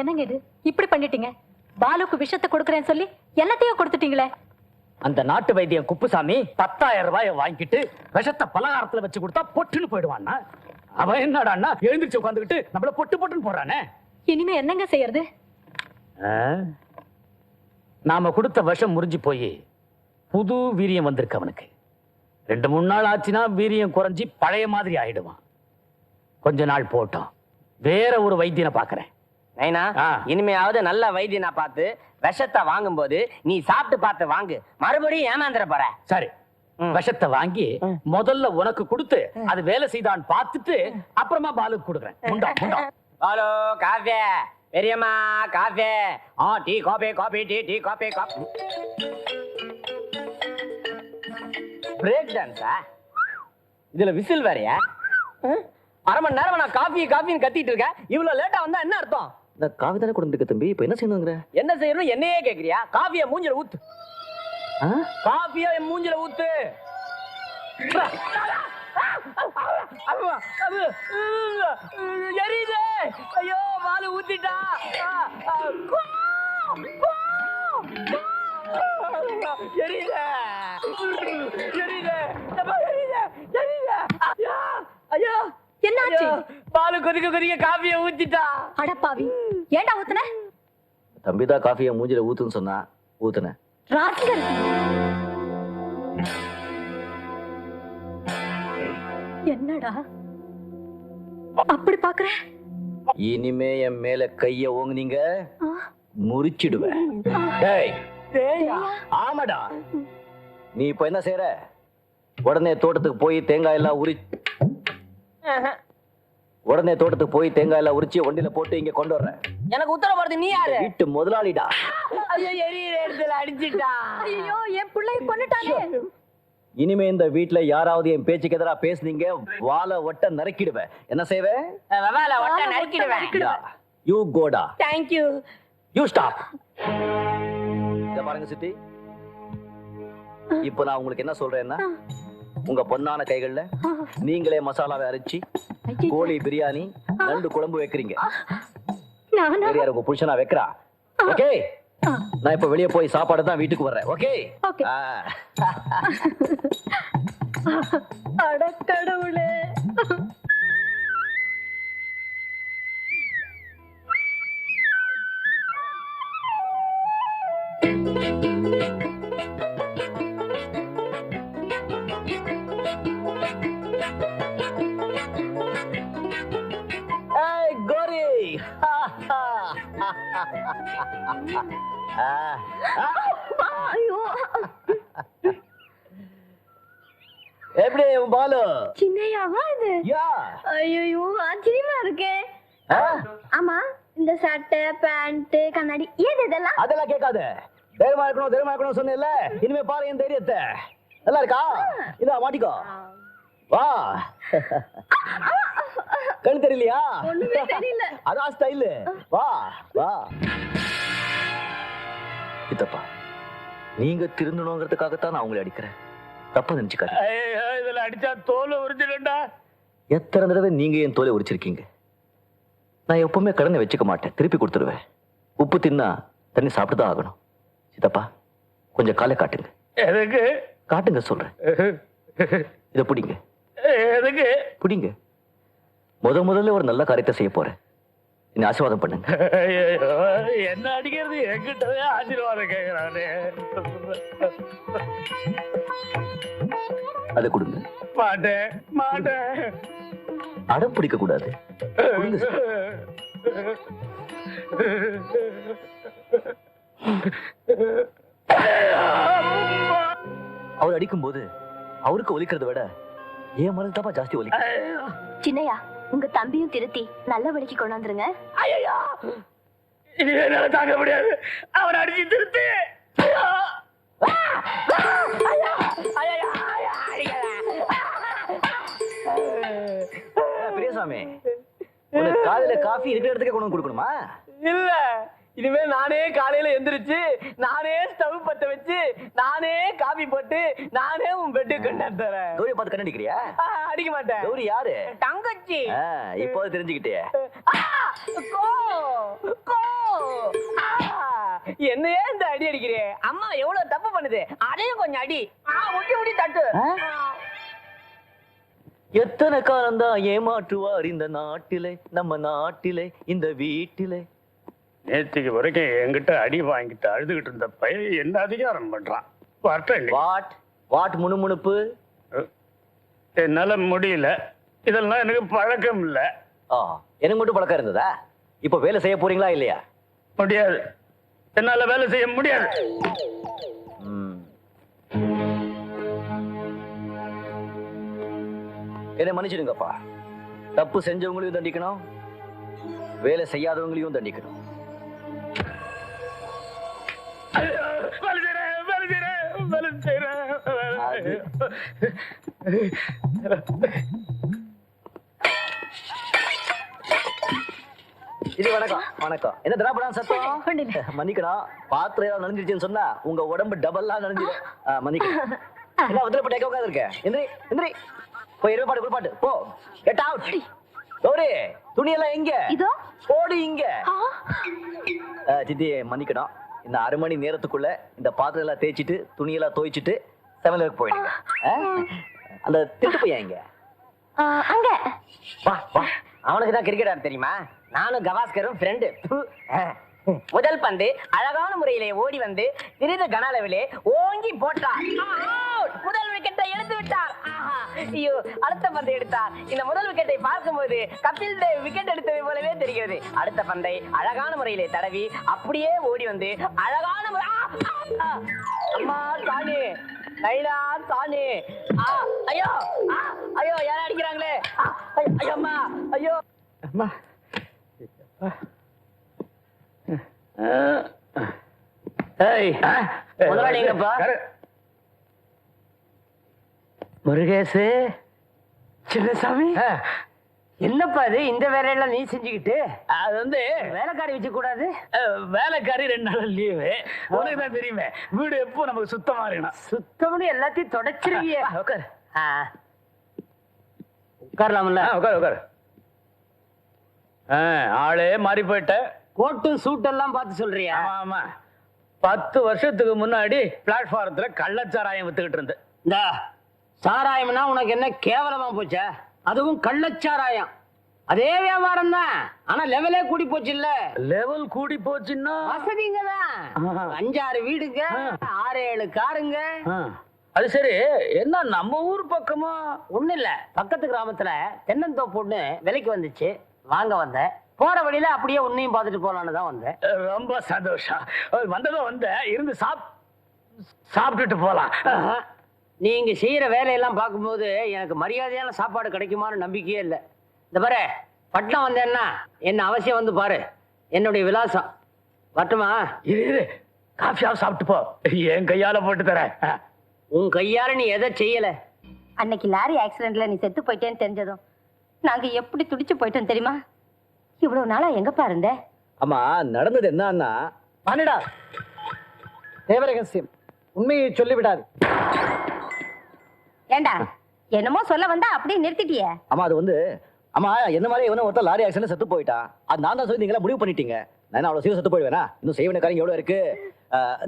என்னங்க இது இப்படி பண்ணிட்டீங்க? பாலுக்கு விஷத்தை கொடுக்கறேன்னு சொல்லி எல்லாத்தையும் கொடுத்துட்டீங்களே. அந்த நாட்டு வைத்தியம் குப்புசாமி 10,000 ரூபாயை வாங்கிட்டு விஷத்தை பலகாரத்துல வச்சு கொடுத்தா பொட்டுன்னு போயிடுவான்னா, அவன் என்னடான்னா எழுந்திரிச்சு உட்காந்துக்கிட்டு நம்மள பொட்டு பொட்டுன்னு போறானே. இனிமே என்னங்க செய்யறது? நாம கொடுத்த விஷம் முறிஞ்சு போய் புது வீரியம் வந்திருக்கு அவனுக்கு. 2-3 நாள் ஆச்சுன்னா வீரியம் குறைஞ்சி பழைய மாதிரி ஆயிடுவான். கொஞ்ச நாள் போட்டோம், வேற ஒரு வைத்தியனை பாக்குறேன். நைனா, இனிமையாவது நல்ல வைத்தியனா பார்த்து விஷத்தை வாங்கும் போது நீ சாப்பிட்டு பார்த்து வாங்கு, மறுபடியும் ஏமாந்துற போற. சரி, விஷத்தை வாங்கி முதல்ல உனக்கு கொடுத்து அது வேலை செய்தான்னு பார்த்துட்டு அப்புறமா பாலுக்கு கொடுக்குறேன். பாலு காஃபி, பெரியம்மா coffee, tea coffee coffee tea tea coffee coffee. Break டான்ஸா? இதுல விசில் வேறையா? 1/2 மணி நேரம் நான் காஃபி காஃபின்னு கத்திட்டு இருக்கேன், இவ்வளவு லேட்டா வந்தா என்ன அர்த்தம்? இந்த காஃபி தானே கொடுத்துருக்க தம்பி, இப்ப என்ன செய்யணுங்கிற? என்ன செய்யணும் என்னையே கேக்குறியா? காஃபிய மூஞ்சில ஊத்து. காஃபிய மூஞ்சில ஊத்து. எரியுது. ஐயோ, பாலு ஊத்திட்டா. எரியுது எரியுது எரியுது. ஐயோ, என்னாச்சு? பாலு கொதிக்க கொதிக்க காஃபிய ஊத்திட்டா. அடப்பாவி, ஏண்டா ஊத்துன? தம்பி தான் காஃபியை மூஞ்சில ஊத்துன்னு சொன்னா ஊத்துன. ராஸ்கல், என்னடா அப்படி பாக்குற? இனிமே என் மேல கைய ஓங்குனீங்க முறிச்சிடுவேன். ஆமாடா, நீ இப்ப என்ன செய்யற? உடனே தோட்டத்துக்கு போய் தேங்காய் எல்லாம் உரிச்சு வண்டியில போட்டு இங்க கொண்டு வர்றேன். எனக்கு உத்தரவாதம். நீ யாரு? வீட்டு முதலாளிடா. ஐயோ, எரியிற இடத்துல அடிச்சிட்டா. ஐயோ, என் பிள்ளைய கொன்னுட்டானே. இனிமே இந்த வீட்டுல யாராவது என் பேச்சுக்கு எதிராக பேசுனீங்க, வாழை ஒட்ட நறுக்கிடுவேன். என்ன செய்வேன்? வாழை ஒட்ட நறுக்கிடுவேன். You Kota. Thank you. You stop. இத பாருங்க சித்தி, இப்போ நான் உங்களுக்கு என்ன சொல்றேன்னா, உங்க பொன்னான கைகள்ல நீங்களே மசாலாவை அரைச்சி கோழி பிரியாணி, நண்டு குழம்பு வைக்கிறீங்க. வேற உங்க புருஷனா வைக்கிறா. ஓகே, நான் இப்ப வெளியே போய் சாப்பாடு தான் வீட்டுக்கு வர்றேன். ஓகே? அடக்கடவுளே. எப்படி பாலு? சின்னையாவா இது? ஐயோ, ஆச்சரியமா இருக்கே. ஆமா, இந்த சட்டை பேண்ட் கண்ணாடி ஏது இதெல்லாம்? அதெல்லாம் கேட்காத. தைரியமா இருக்கணும் சொன்னேன்ல, இனிமே பாரு என் தைரியத்தை. நல்லா இருக்கா? இதா மாட்டிக்கோ. வா. கண்ணு தெரியலையா? ஒண்ணுமே தெரியல. அதான் ஸ்டைல். வா வா. இதப்பா, நீங்க திருந்தணுங்கிறதுக்காகத்தான் நான் உங்களை அடிக்கிறேன். தப்பா நினைச்சுக்காரு. இதுல அடிச்சா தோலை உரிஞ்சிடும்டா. எத்தனை தடவை நீங்க என் தோலை உரிச்சிருக்கீங்க. நான் எப்பவுமே கடனை வச்சுக்க மாட்டேன், திருப்பி கொடுத்துருவேன். உப்பு தின்னா தண்ணி சாப்பிட்டுதான் ஆகணும். சித்தப்பா, கொஞ்சம் காலை காட்டுங்க. எதுக்கு காட்டுங்க சொல்றேன். இத பிடிங்க. எதுக்கு பிடிங்க. முதல்ல ஒரு நல்ல காரியத்தை செய்ய போறேன். என்ன ஆசீர்வாதம் பண்ணுங்க. என்ன அடிக்கிறது? என்கிட்ட ஆசீர்வாதம் கேட்கிறானே. அதை கொடுங்க. மாட்டேன். அடம் பிடிக்க கூடாது. அவர் அடிக்கும் போது அவருக்கு ஒலிக்கிறத விட என் மனது தாப்பா ஜாஸ்தி ஒலிக்கும். சின்னையா, உங்க தம்பியும் திருத்தி நல்ல வழிக்கு கொண்டாந்துருங்க. ஐயா, இனிமே என்னால தாங்க முடியாது. அவரை அடிச்சு திருத்தி. பெரியசாமி, காலையில காஃபி இருக்கிற இடத்துக்கே கொண்டு கொடுக்கணுமா? இல்ல, இனிமே நானே காலையில எந்திரிச்சு நானே ஸ்டவ் பத்த வச்சு நானே காபி போட்டு நானே உன் பெட்டுக்கு கொண்டாந்து தரேன். கௌரிய பார்த்து கண்ணடிக்கிறியா? அடிக்க மாட்டேன். கௌரி யாரு? தங்கச்சி. இப்போ தெரிஞ்சுக்கிட்டே. கோ கோ என்னையே இந்த அடி அடிக்கிறே? அம்மா எவ்வளவு தப்பு பண்ணுது, அதையும் கொஞ்சம் அடி. முட்டி முட்டி தட்டு. எத்தனை காலம் தான் ஏமாற்றுவார் இந்த நாட்டிலே, நம்ம நாட்டிலே, இந்த வீட்டிலே. நேற்றுக்கு வரைக்கும் என்கிட்ட அடி வாங்கிட்டு அழுதுகிட்டு இருந்த பையன் என்ன அதிகாரம் பண்றான். வாட் வாட் முணுமுணுப்பு? என்னால முடியல, இதெல்லாம் எனக்கு பழக்கம் இல்ல. எனக்கு மட்டும் பழக்கம் இருந்ததா? இப்ப வேலை செய்ய போறீங்களா இல்லையா? முடியாது, என்னால வேலை செய்ய முடியாது. என்ன மன்னிச்சிடுங்கப்பா. தப்பு செஞ்சவங்களையும் தண்டிக்கணும், வேலை செய்யாதவங்களையும் தண்டிக்கணும். இது வணக்கம் வணக்கம். என்ன திராபடா சத்தம்? மன்னிக்கணும், பாத்திரம் ஏதாவது நனைஞ்சிருச்சுன்னு சொன்னா உங்க உடம்பு டபுள்லாம் நனைஞ்சிடும். மன்னிக்கணும். என்ன உத்தரப்பட்டு எங்க உட்காந்து இருக்க? எந்திரி எந்திரி, போய் இருப்பாடு குளிப்பாட்டு போ. Get out. கௌரி, துணியெல்லாம் எங்க? இதோ போடு இங்க. சித்தி மன்னிக்கணும், இந்த 1/2 மணி நேரத்துக்குள்ள இந்த பாத்திரம் எல்லாம் தேய்ச்சிட்டு துணியெல்லாம் துவைச்சிட்டு சமையலுக்கு போயிடுங்க. அந்த திட்டு பையன் இங்க அங்க. வா வா. அவனுக்கு தான் கிரிக்கெட் ஆட தெரியுமா? நானும் கவாஸ்கரும் ஃப்ரெண்டு. முதல் பந்து அழகான முறையிலே ஓடி வந்து சிறிது கனளவிலே ஓங்கி போட்டார். முதல் விக்கெட்டை எடுத்து விட்டார். ஐயோ, அடுத்த பந்தை எடுத்தார். இந்த முதல் விக்கெட்டை பார்க்கும்போது கபில் தேவ் விக்கெட் எடுத்ததை போலவே தெரிகிறது. அடுத்த பந்தை அழகான முறையிலே தடவி அப்படியே ஓடி வந்து அழகான அம்மா சாணி நைனா சாணி. ஐயோ ஐயோ, யாரும் அடிக்கிறாங்களே. ஐயோ அம்மா, ஐயோ அம்மா. முதலாளிங்கப்பா. முருகேசு, சின்னசாமி, என்னப்பா இது இந்த வேலையெல்லாம் நீ செஞ்சுக்கிட்டு? அது வந்து வேலைக்காரி வச்சு கூடாது? வேலைக்காரி 2 நாள் லீவு. உனக்கு தான் தெரியுமே, வீடு எப்போ நமக்கு சுத்தமா இருக்கணும். சுத்தம்னு எல்லாத்தையும் தொடச்சிருவியே. உட்காரு. உட்காரலாம்ல? உட்காரு உட்காரு. ஆளே மாறி போயிட்ட. கோட்டு சூட் எல்லாம் பார்த்து சொல்றியா? ஆமா ஆமா. 10 வருஷத்துக்கு முன்னாடி பிளாட்ஃபாரத்துல கள்ளச்சாராயம் வித்துக்கிட்டு இருந்தேன். இந்த சாராயம்னா உனக்கு என்ன கேவலமா போச்சா? அதுவும் கள்ளச்சாராயம். அதே வியாபாரம் தான், ஆனா லெவலே கூடி போச்சு. இல்ல லெவல் கூடி போச்சுன்னா வசதிங்க தான். 5-6 வீடுங்க, 6-7 காருங்க. அது சரி, என்ன நம்ம ஊர் பக்கமா? ஒண்ணு இல்ல, பக்கத்து கிராமத்துல தென்னந்தோப்பு ஒண்ணு விலைக்கு வந்துச்சு, வாங்க வந்தேன். போற வழியில அப்படியே உன்னையும் பார்த்துட்டு போலான்னு தான் வந்தேன். ரொம்ப சந்தோஷம். வந்ததும் வந்த இருந்து சாப்பிட்டுட்டு போலாம். நீங்க செய்யற வேலையெல்லாம் பார்க்கும்போது எனக்கு மரியாதையான சாப்பாடு கிடைக்குமான்னு நம்பிக்கையே இல்லை. இந்த பாரு, பட்னம் வந்தேன்னா என்ன அவசியம் வந்து பாரு. என்னுடைய விலாசம். வரட்டுமா? இரு, காஃபியாவது சாப்பிட்டு போ, என் கையால போட்டு தரேன். உன் கையால நீ எதை செய்யல? அன்னைக்கு லாரி ஆக்சிடென்ட்ல நீ செத்து போயிட்டேன்னு தெரிஞ்சதும் நாங்க எப்படி துடிச்சு போயிட்டோம் தெரியுமா? இவ்வளவு நாளா எங்கப்பா இருந்த? ஆமா, நடந்தது என்னன்னா, பாண்டா தேவரகசியம், உண்மையை சொல்லிவிடாது. ஏண்டா என்னமோ சொல்ல வந்தா அப்படியே நிறுத்திட்டியே? ஆமா அது வந்து, ஆமா என்ன மாதிரி இவன ஒருத்தர் லாரி ஆக்சிடென்ட் செத்து போயிட்டான். அது நான் தான் சொல்லி நீங்களா முடிவு பண்ணிட்டீங்க. நான் அவ்வளவு சீக்கிரம் செத்து போயிடுவேனா? இன்னும் செய்ய வேண்டிய காரியம் எவ்வளவு இருக்கு.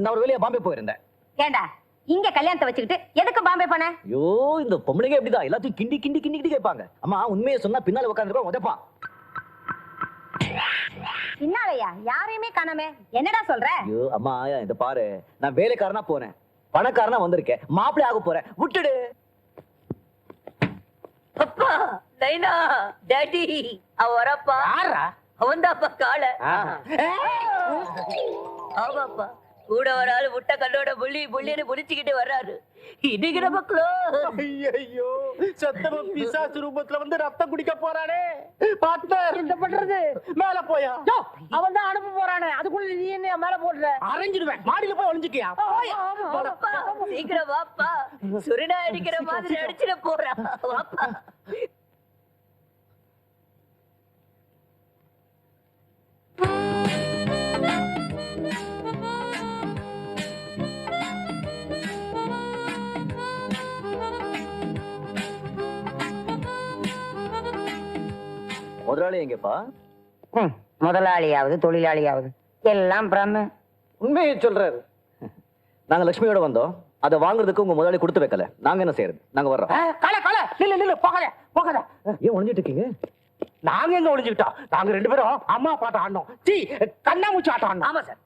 நான் ஒரு வேலையா பாம்பே போயிருந்தேன். ஏண்டா இங்க கல்யாணத்தை வச்சுக்கிட்டு எதுக்கு பாம்பே போன? ஐயோ, இந்த பொம்பளைங்க எப்படிதான் எல்லாத்தையும் கிண்டி கிண்டி கிண்டி கேட்பாங்க. ஆமா, உண்மையை சொன்னா பின்னால உட்காந்துருக்கோம் உதைப்பான். பின்னாலயா? யாரையுமே காணாமே, என்னடா சொல்ற? ஐயோ அம்மா, இந்த பாரு, நான் வேலைக்காரனா போனேன், பணக்காரனா வந்திருக்கேன், மாப்பிள்ளை ஆக போறேன், விட்டுடு. அப்பா, நைனா, டாடி, அவ வரப்பா. யாரா? அவன்தாப்பா கால. ஆமாப்பா, கூட ஒரு ஆளு முட்டை கல்லோட புள்ளி புள்ளின்னு புடிச்சுக்கிட்டு வர்றாரு. இடிக்கிற மக்களும். ஐயோ, சத்தமா பிசாசு ரூபத்துல வந்து ரத்தம் குடிக்க போறானே. பாட்னர், என்ன பண்றது? மேல போயா? அவன் தான் அனுப்ப போறானே, அதுக்குள்ள நீ என்ன மேல போடுற? அரைஞ்சிடுவேன். மாடியில போய் ஒளிஞ்சுக்கியா? வாப்பா, சீக்கிரம் வாப்பா, சுருடா அடிக்கிற மாதிரி அடிச்சிட போறான். வாப்பா. முதலாளி எங்கப்பா? முதலாளியாவது தொழிலாளியாவது எல்லாம் பிரம்ம. உண்மையை சொல்றாரு. நாங்க லட்சுமியோட வந்தோம். அதை வாங்குறதுக்கு உங்க முதலாளி கொடுத்து வைக்கல. நாங்க என்ன செய்யறது? நாங்க வர்றோம். கால கால நில்லு போகாத போகாத. ஏன் ஒளிஞ்சிட்டு இருக்கீங்க? நாங்க எங்க ஒளிஞ்சுக்கிட்டோம்? நாங்க 2 பேரும் அம்மா பாட்டம் ஆடணும். கண்ணாமூச்சி ஆட்டம் ஆடணும். ஆமா சார்.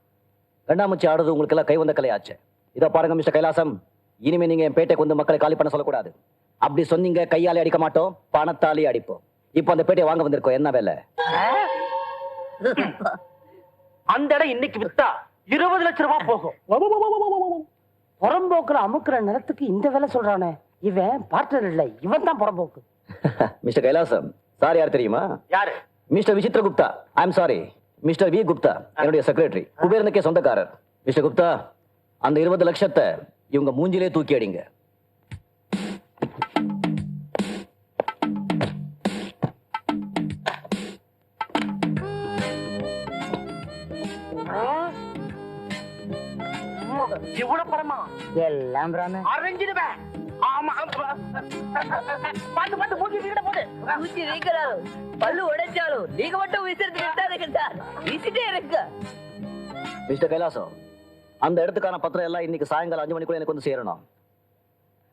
கண்ணாமூச்சி ஆடுறது உங்களுக்கு எல்லாம் கை வந்த கலையாச்சு. இதை பாருங்க மிஸ்டர் கைலாசம், இனிமே நீங்க என் பேட்டைக்கு வந்து மக்களை காலி பண்ண சொல்லக்கூடாது. அப்படி சொன்னீங்க கையாலே அடிக்க மாட்டோம், பணத்தாலே அடிப்போம். இப்போ அந்த பேட்டையை வாங்க வந்திருக்கோம். என்ன வேலை? அந்த இடம் இன்னைக்கு வித்தா 20 லட்சம் ரூபாய் போகும். புறம்போக்குல அமுக்குற நிலத்துக்கு இந்த வேலை சொல்றானே, இவன் பார்ட்னர் இல்ல, இவன் தான் புறம்போக்கு. மிஸ்டர் கைலாசம், சார் யார் தெரியுமா? யாரு? Mister Vichitra Gupta. I am sorry, mister V Gupta, என்னுடைய செக்ரட்டரி, குபேரனுக்கே சொந்தக்காரர். மிஸ்டர் குப்தா, அந்த 20 லட்சத்தை இவங்க மூஞ்சிலே தூக்கி அடிங்க. இவ்வளவு பணமா? எல்லாம் பிரம்ம. அரஞ்சிடுவேன். ஆமா. பாத்து மூஞ்சி வீட போடு. பூச்சி நீக்கிறாலும் பல்லு உடைச்சாலும் நீங்க மட்டும் விசிறுட்டு சார். விசிட்டே இருக்கு. மிஸ்டர் கைலாசம், அந்த இடத்துக்கான பத்திரம் எல்லாம் இன்னைக்கு சாயங்காலம் 5 மணிக்குள்ள எனக்கு வந்து சேரணும்.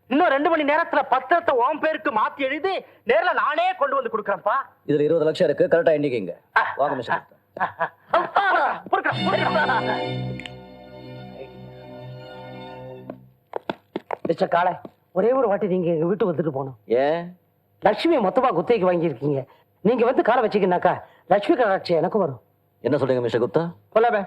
இன்னும் 2 மணி நேரத்துல பத்திரத்தை உன் பேருக்கு மாத்தி எழுதி நேர்ல நானே கொண்டு வந்து கொடுக்கறேன்ப்பா. இதுல 20 லட்சம் இருக்கு. கரெக்டா எண்ணிக்கைங்க. வாங்க மிஸ்டர் குப்தா. மிஸ்டர் காளை, ஒரே ஒரு வாட்டி நீங்க எங்க வீட்டு வந்துட்டு போகணும். ஏன்? லட்சுமி மொத்தமா குத்தகைக்கு வாங்கியிருக்கீங்க. நீங்க வந்து காலை வச்சீங்கன்னாக்கா லட்சுமி கடாட்சி எனக்கும் வரும். என்ன சொல்றீங்க மிஸ்டர் குப்தா? சொல்லாமே.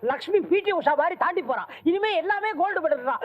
லட்சுமி பிடி உஷா மாதிரி தாண்டி போறான். இனிமே எல்லாமே கோல்டு மெடல் தான்.